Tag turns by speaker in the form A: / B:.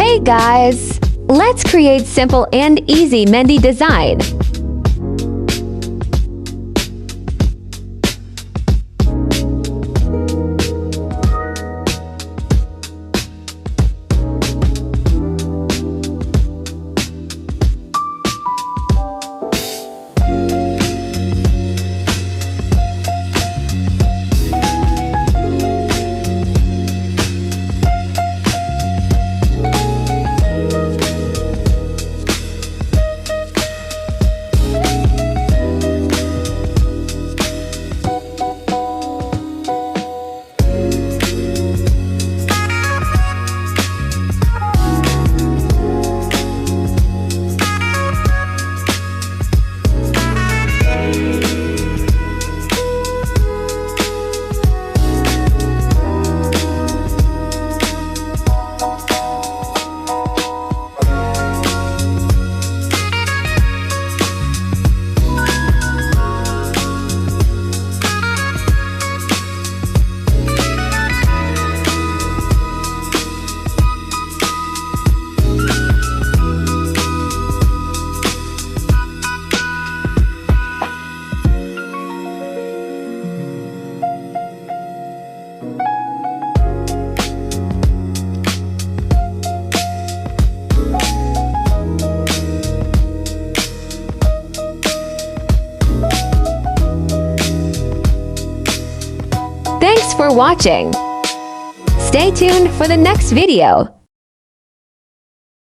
A: Hey guys! Let's create simple and easy Mehndi design. Thanks for watching. Stay tuned for the next video.